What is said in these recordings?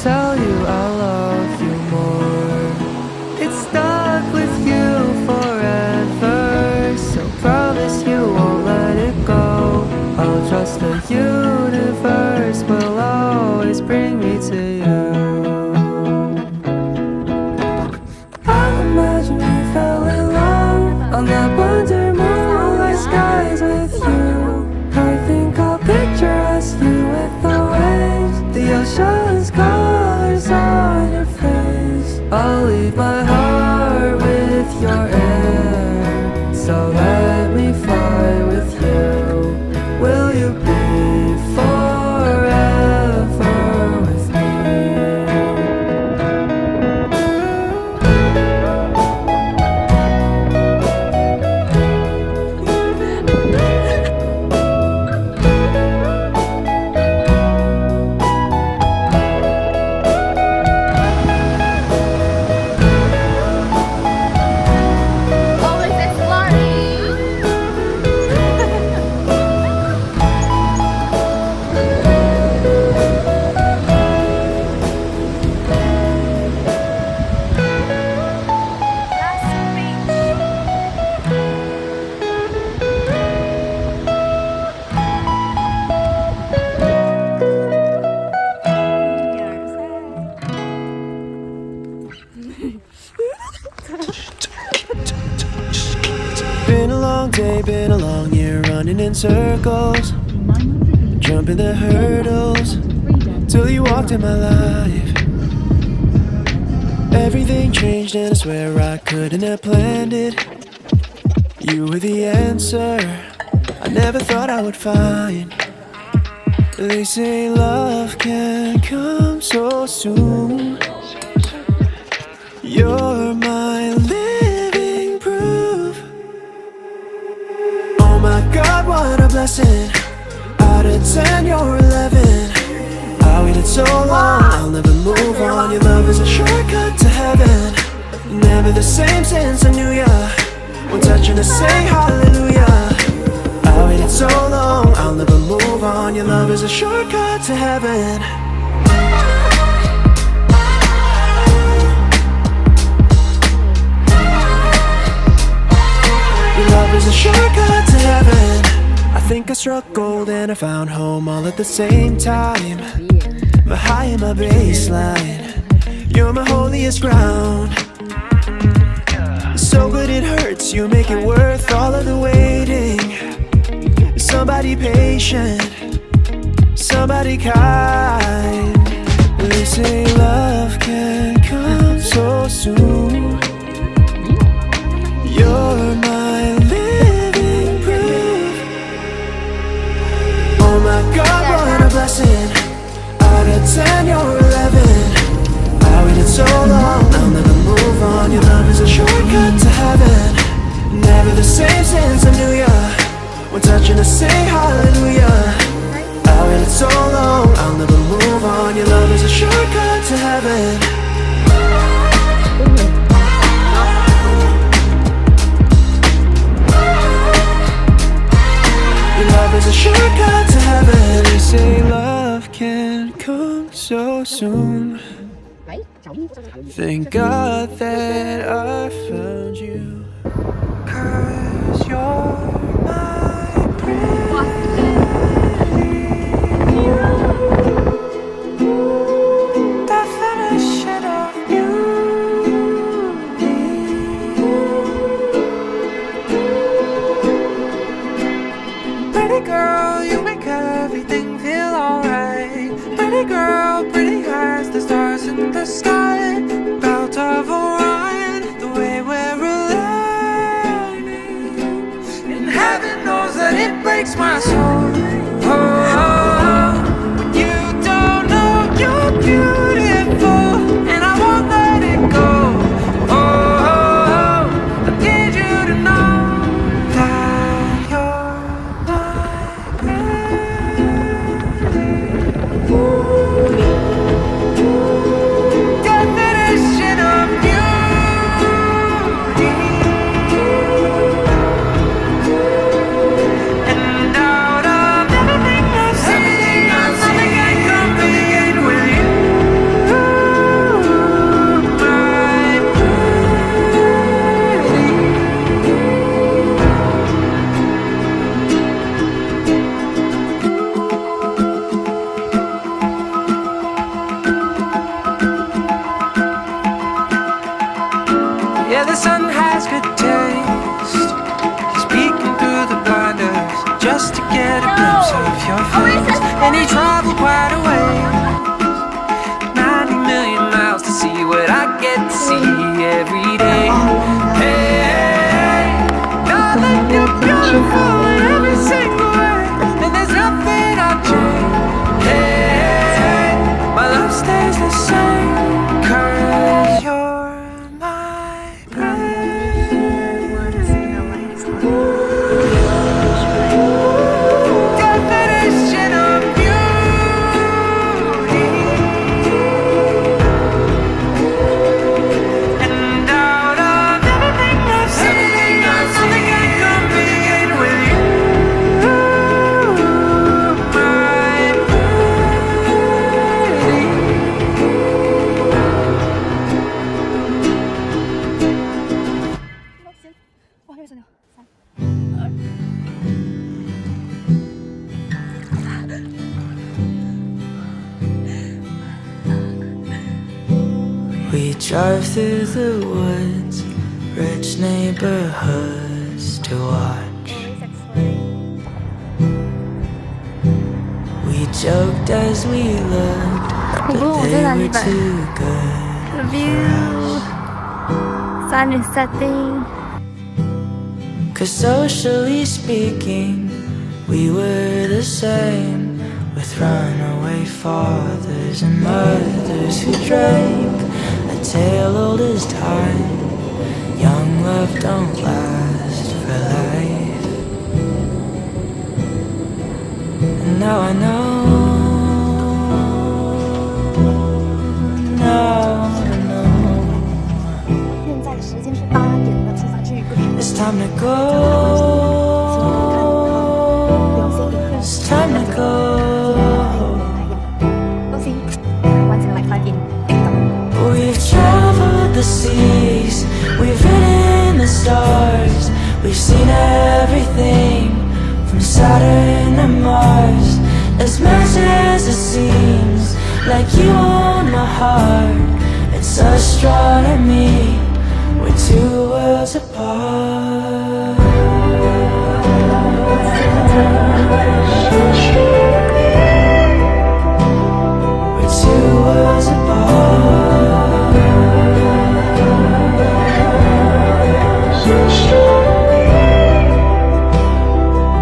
tell you I love you more. It's stuck with you forever, so promise you won't let it go. I'll trust the universe will always bring me to you. I imagine we fell in love on that wonder moonlight skies with you. I think I'll picture us, you with the waves, the ocean's colors on your face. I'll leave my heart with your air, so let me fly with you. Will you be forever with me? Always exploring. Been a long day, been a long year, running in circles, jumping the hurdles, till you walked in my life. Everything changed and I swear I couldn't have planned it. You were the answer I never thought I would find. They say love can come so soon. You're my living proof. Oh my God, what a blessing. Out of 10, you're 11. I waited so long, I'll never move on. Your love is a shortcut to heaven. Never the same since I knew ya. One touch and I say hallelujah. I waited so long, I'll never move on. Your love is a shortcut to heaven. Your love is a shortcut to heaven. I think I struck gold and I found home all at the same time. My high and my baseline, you're my holiest ground. So good it hurts, you make it worth all of the waiting. Somebody patient, somebody kind. They say love can come so soon. You're my living proof. Oh my God, what a blessing. Out of 10, you're 11. I waited so long, I'll never move on. Your love is a shortcut to heaven. Never the same since I knew ya. One touch and I say hallelujah. I waited so long, I'll never move on. Your love is a shortcut to heaven. Your love is a shortcut to heaven. They say love can come so soon. Thank God that I found you, 'cause you're my definition of beauty. Pretty girl, you make everything feel alright. Pretty girl, pretty as the stars in the sky. Belt of Orion, the way we're aligning. And heaven knows that it breaks my soul. Oh, oh, oh. When you don't know you're beautiful, and I won't let it go. Oh, oh, oh. I need you to know that you're my definition of beauty. And out of Yeah, the sun has good taste. He's peeking through the blinders just to get a glimpse of your face. And he traveled quite a way, 90 million miles to see what I get to see every day. Hey, darling, you're beautiful in every single way, and there's nothing I'd change. Hey, my love stays the same, 'cause you're my definition of beauty. And out of everything I've seen, nothing can compete with you, my pretty. We drive through the woods, rich neighborhoods to watch. We joked as we looked, but they were too good. The view. Sun is setting. 'Cause socially speaking, we were the same, with runaway fathers and mothers who drank a tale old as time. Young love don't last for life. And now I know, now I know. 现在时间是8点的出发去不停 It's time to go. It's time to go. 恭喜完成了5点 We've traveled the seas, we've ridden the stars, we've seen everything from Saturn to Mars. As much as it seems like you own my heart, it's astronomy, we're two worlds apart. We're two worlds apart.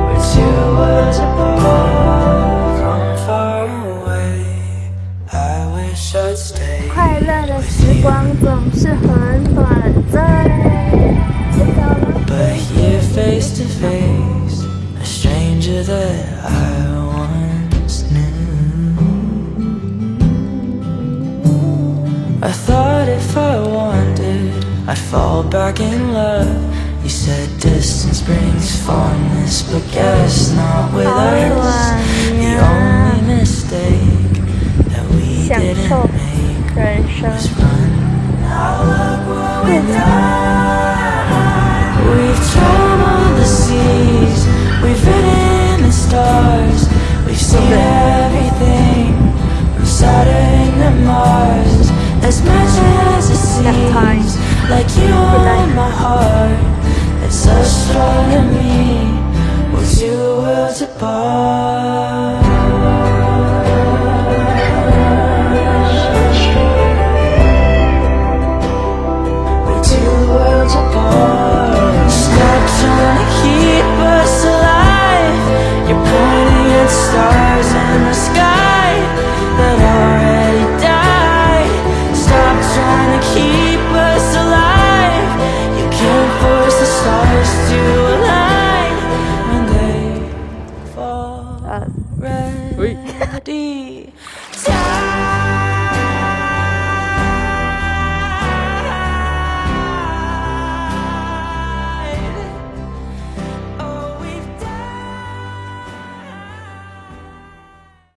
We're two worlds apart. From far away, I wish I'd stay. 快乐的时光总是很短暂。 But here face to face, a stranger that I once knew. I thought if I wanted, I'd fall back in love. You said distance brings fondness, but guess not with us. The only mistake that we 享受 didn't make 人生。 was run. Now look what we've done.